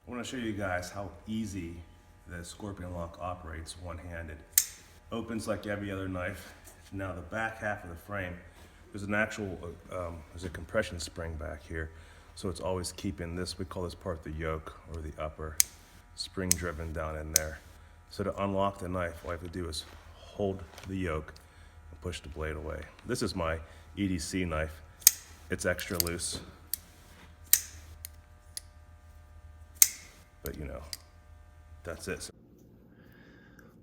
I want to show you guys how easy the Scorpion lock operates one-handed. Opens like every other knife. Now the back half of the frame, there's an actual, there's a compression spring back here. So it's always keeping this, we call this part the yoke or the upper, spring driven down in there. So to unlock the knife, all I have to do is hold the yoke and push the blade away. This is my EDC knife. It's extra loose. But you know, that's it.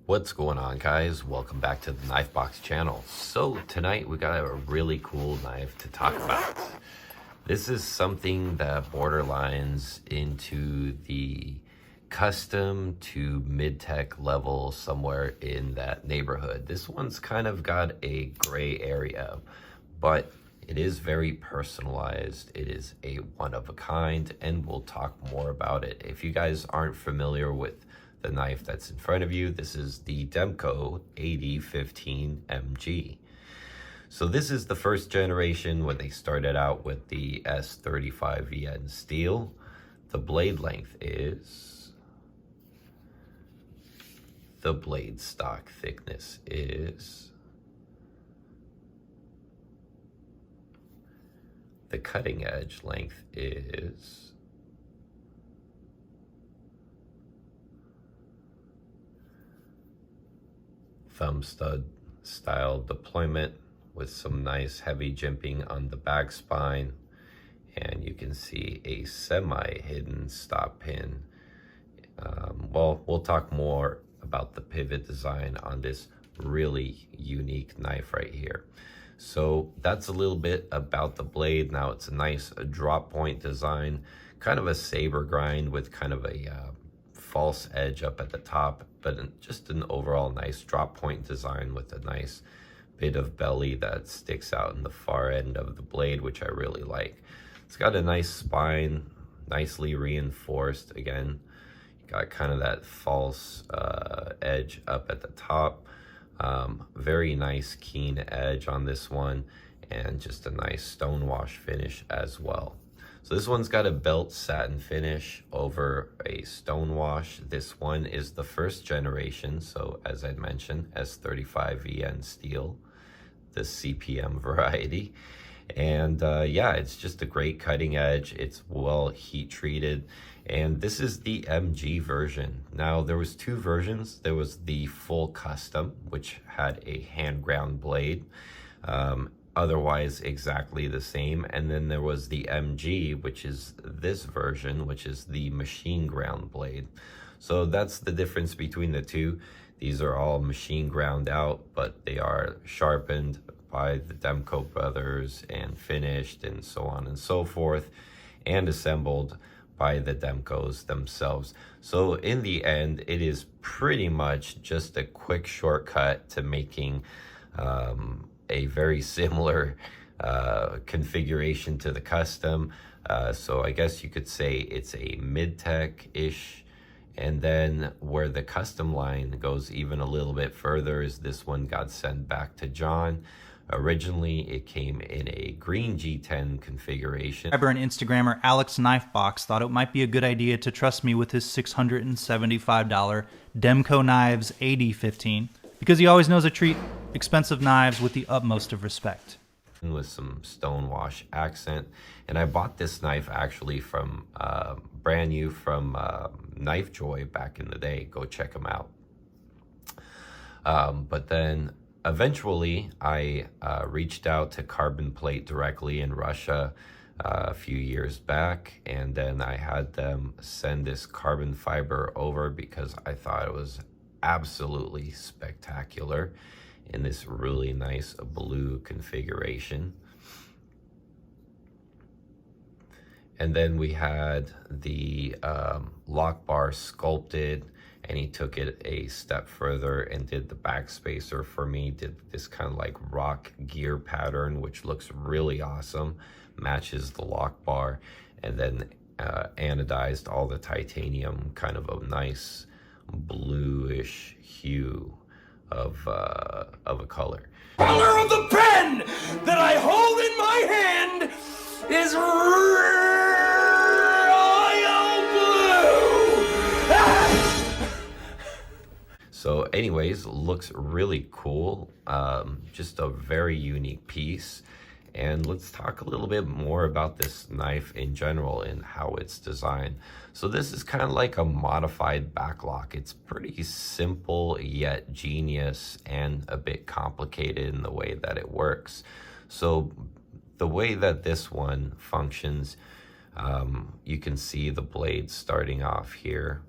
What's going on, guys? Welcome back to the Knife Box channel. So tonight we got a really cool knife to talk about. This is something that borderlines into the custom to mid-tech level, somewhere in that neighborhood. This one's kind of got a gray area, but it is very personalized. It is a one of a kind, and we'll talk more about it. If you guys aren't familiar with the knife that's in front of you, this is the Demko AD15 MG. So this is the first generation when they started out with the S35VN steel. The blade length is, the blade stock thickness is, the cutting edge length is, thumb stud style deployment with some nice heavy jimping on the back spine, and you can see a semi-hidden stop pin. Well, we'll talk more about the pivot design on this really unique knife right here. So that's a little bit about the blade. Now it's a nice drop point design, kind of a saber grind with kind of a false edge up at the top, but just an overall nice drop point design with a nice bit of belly that sticks out in the far end of the blade, which I really like. It's got a nice spine, nicely reinforced. Again, you got kind of that false edge up at the top. Very nice keen edge on this one, and just a nice stone wash finish as well. So this one's got a belt satin finish over a stone wash. This one is the first generation, so as I mentioned, S35VN steel, the CPM variety. And yeah, it's just a great cutting edge. It's well heat treated, and this is the MG version. Now there was two versions. There was the full custom, which had a hand ground blade, otherwise exactly the same, and then there was the MG, which is this version, which is the machine ground blade. So that's the difference between the two. These are all machine ground out, but they are sharpened by the Demko brothers and finished and so on and so forth, and assembled by the Demkos themselves. So in the end, it is pretty much just a quick shortcut to making a very similar configuration to the custom. So I guess you could say it's a mid-tech-ish. And then where the custom line goes even a little bit further is this one got sent back to John. Originally, it came in a green G10 configuration. Subscriber and Instagrammer Alex Knifebox thought it might be a good idea to trust me with his $675 Demko Knives AD15 because he always knows to treat expensive knives with the utmost of respect. With some stone wash accent, and I bought this knife actually from brand new from Knife Joy back in the day. Go check them out. But then eventually I reached out to CarbonPlate directly in Russia a few years back, and then I had them send this carbon fiber over because I thought it was absolutely spectacular in this really nice blue configuration. And then we had the lock bar sculpted, and he took it a step further and did the back spacer for me, did this kind of like rock gear pattern, which looks really awesome, matches the lock bar, and then anodized all the titanium, kind of a nice bluish hue of a color. Color of the pen that I hold in my hand is royal blue. So anyways, looks really cool. Just a very unique piece. And let's talk a little bit more about this knife in general and how it's designed. So this is kind of like a modified backlock. It's pretty simple yet genius and a bit complicated in the way that it works. So the way that this one functions, you can see the blade starting off here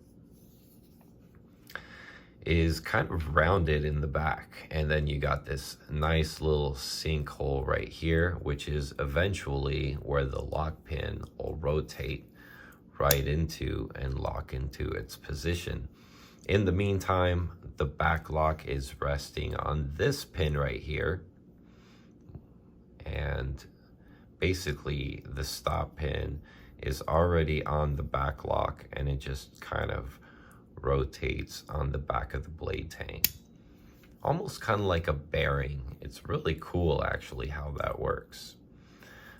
is kind of rounded in the back, and then you got this nice little sinkhole right here, which is eventually where the lock pin will rotate right into and lock into its position. In the meantime, the back lock is resting on this pin right here, and basically the stop pin is already on the back lock, and it just kind of rotates on the back of the blade tank, almost kind of like a bearing. It's really cool actually how that works.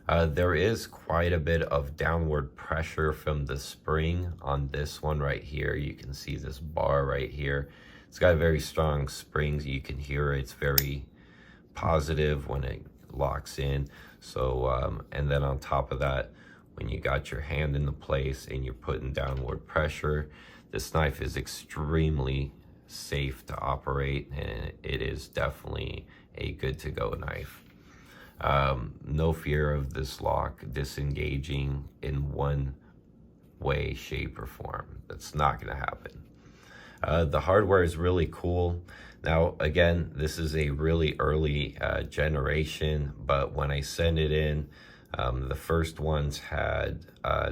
There is quite a bit of downward pressure from the spring on this one right here. You can see this bar right here. It's got very strong springs. You can hear it's very positive when it locks in. So and then on top of that, when you got your hand in the place and you're putting downward pressure, this knife is extremely safe to operate, and it is definitely a good to go knife. No fear of this lock disengaging in one way, shape, or form. That's not going to happen. The hardware is really cool. Now, again, this is a really early generation, but when I sent it in, the first ones had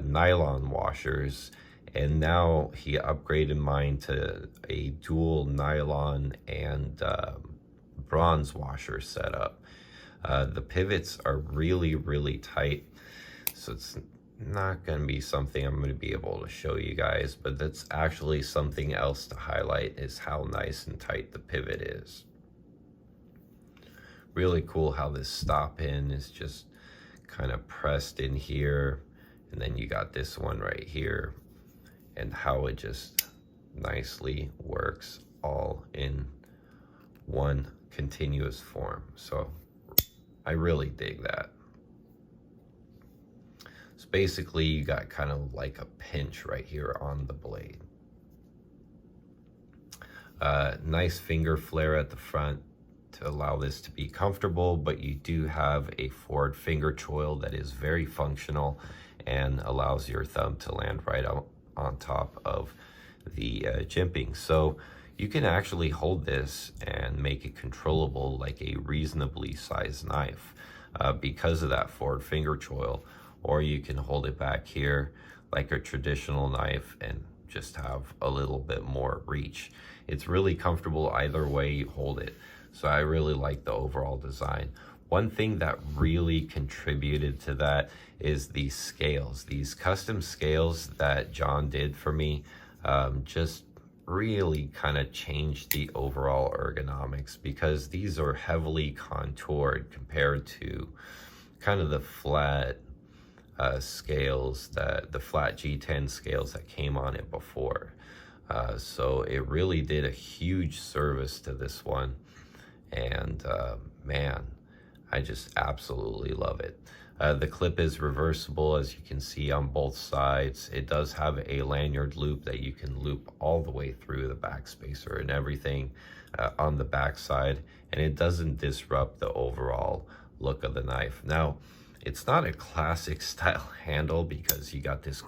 nylon washers, and now he upgraded mine to a dual nylon and bronze washer setup. The pivots are really, really tight, so it's not going to be something I'm going to be able to show you guys, but that's actually something else to highlight, is how nice and tight the pivot is. Really cool how this stop pin is just kind of pressed in here, and then you got this one right here, and how it just nicely works all in one continuous form. So I really dig that. So basically you got kind of like a pinch right here on the blade. Nice finger flare at the front to allow this to be comfortable, but you do have a forward finger choil that is very functional and allows your thumb to land right on top of the jimping. So you can actually hold this and make it controllable like a reasonably sized knife because of that forward finger choil, or you can hold it back here like a traditional knife and just have a little bit more reach. It's really comfortable either way you hold it. So I really like the overall design. One thing that really contributed to that is these scales. These custom scales that John did for me just really kind of changed the overall ergonomics, because these are heavily contoured compared to kind of the flat scales, that the flat G10 scales that came on it before. So it really did a huge service to this one, and man, I just absolutely love it. The clip is reversible, as you can see on both sides. It does have a lanyard loop that you can loop all the way through the back spacer and everything on the back side, and it doesn't disrupt the overall look of the knife. Now, it's not a classic style handle because you got this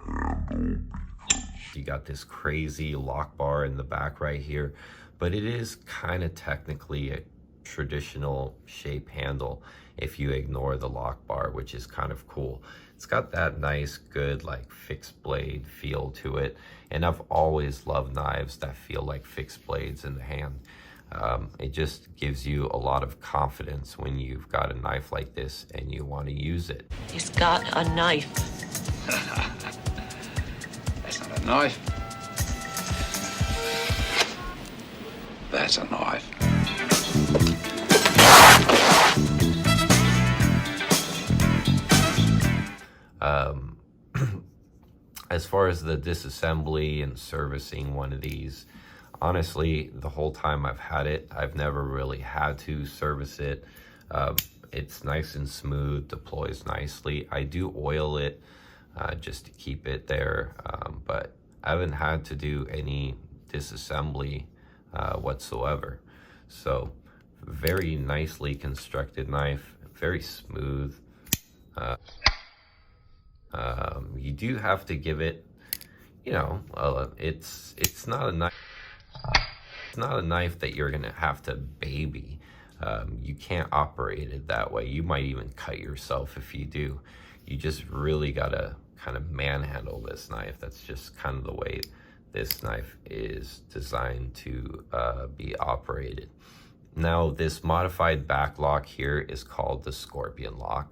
crazy lock bar in the back right here, but it is kind of technically a traditional shape handle if you ignore the lock bar, which is kind of cool. It's got that nice, good, like fixed blade feel to it, and I've always loved knives that feel like fixed blades in the hand. It just gives you a lot of confidence when you've got a knife like this and you want to use it. He's got a knife. That's not a knife. That's a knife. As far as the disassembly and servicing one of these, Honestly, the whole time I've had it, I've never really had to service it. It's nice and smooth, deploys nicely. I do oil it just to keep it there, but I haven't had to do any disassembly whatsoever. So very nicely constructed knife, very smooth. You do have to give it, you know, it's not a knife. It's not a knife that you're gonna have to baby. You can't operate it that way. You might even cut yourself if you do. You just really gotta kind of manhandle this knife. That's just kind of the way this knife is designed to be operated. Now, this modified back lock here is called the Scorpion lock.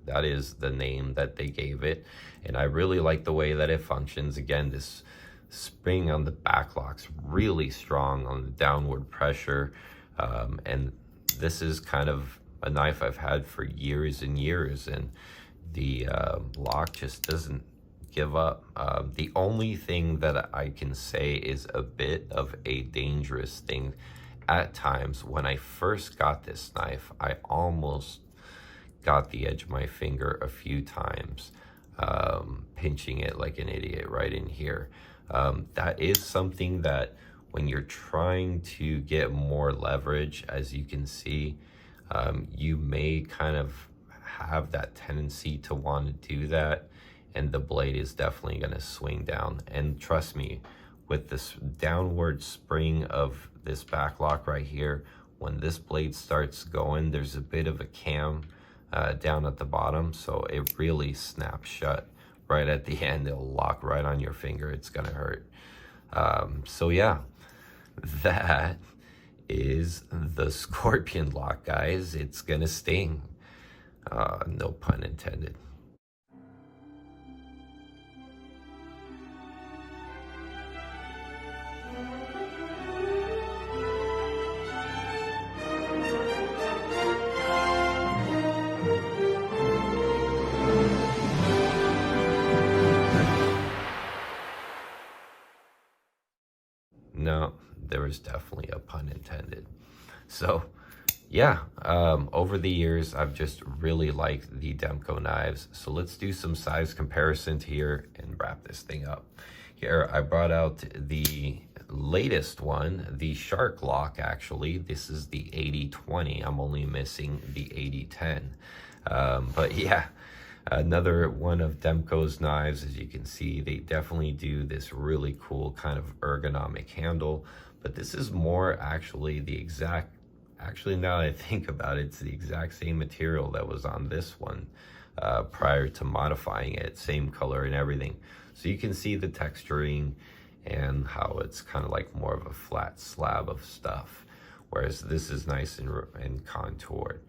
That is the name that they gave it, and I really like the way that it functions. Again, this spring on the back lock's really strong on the downward pressure, and this is kind of a knife I've had for years and years, and the lock just doesn't give up. The only thing that I can say is a bit of a dangerous thing at times. When I first got this knife, I almost got the edge of my finger a few times, pinching it like an idiot right in here. That is something that when you're trying to get more leverage, as you can see, you may kind of have that tendency to want to do that, and the blade is definitely going to swing down. And trust me, with this downward spring of this back lock right here, when this blade starts going, there's a bit of a cam down at the bottom, so it really snaps shut right at the end. It'll lock right on your finger. It's gonna hurt. So yeah, that is the Scorpion lock, guys. It's gonna sting. No pun intended. No, there was definitely a pun intended. So yeah, over the years, I've just really liked the Demko knives. So let's do some size comparisons here and wrap this thing up. Here, I brought out the latest one, the Shark lock, actually. This is the 80-20. I'm only missing the 80-10. But yeah, another one of Demko's knives. As you can see, they definitely do this really cool kind of ergonomic handle, but this is more actually the exact, actually now that I think about it, it's the exact same material that was on this one prior to modifying it, same color and everything. So you can see the texturing and how it's kind of like more of a flat slab of stuff, whereas this is nice and contoured.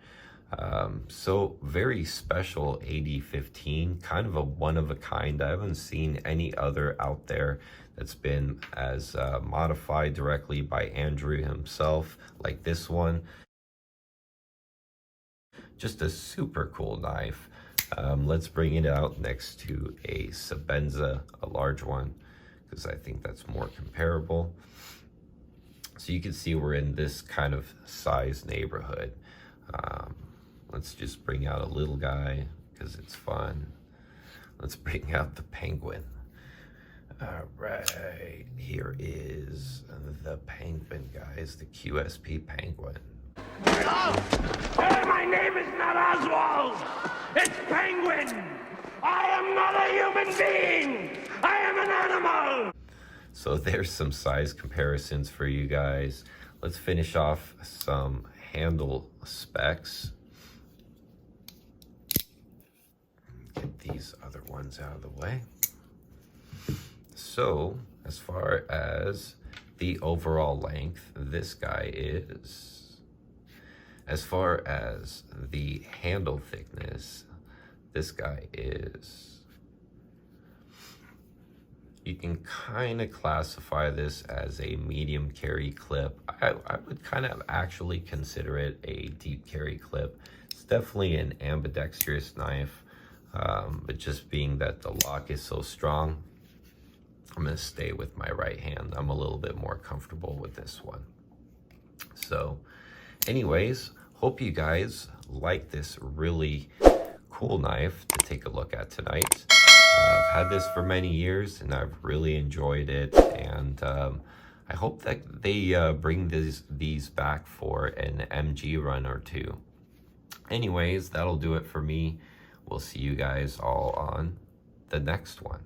So very special AD15, kind of a one of a kind. I haven't seen any other out there that's been as modified directly by Andrew himself like this one. Just a super cool knife. Let's bring it out next to a Sebenza, a large one, because I think that's more comparable. So you can see we're in this kind of size neighborhood. Let's just bring out a little guy because it's fun. Let's bring out the Penguin. All right, here is the Penguin, guys, the QSP Penguin. Hello? Hey, my name is not Oswald. It's Penguin. I am not a human being. I am an animal. So there's some size comparisons for you guys. Let's finish off some handle specs. Get these other ones out of the way. So as far as the overall length, this guy is. As far as the handle thickness, this guy is. You can kind of classify this as a medium carry clip. I would kind of actually consider it a deep carry clip. It's definitely an ambidextrous knife. but just being that the lock is so strong, I'm gonna stay with my right hand. I'm a little bit more comfortable with this one. So anyways, hope you guys like this really cool knife to take a look at tonight. I've had this for many years and I've really enjoyed it, and I hope that they bring these back for an MG run or two. Anyways, that'll do it for me. We'll see you guys all on the next one.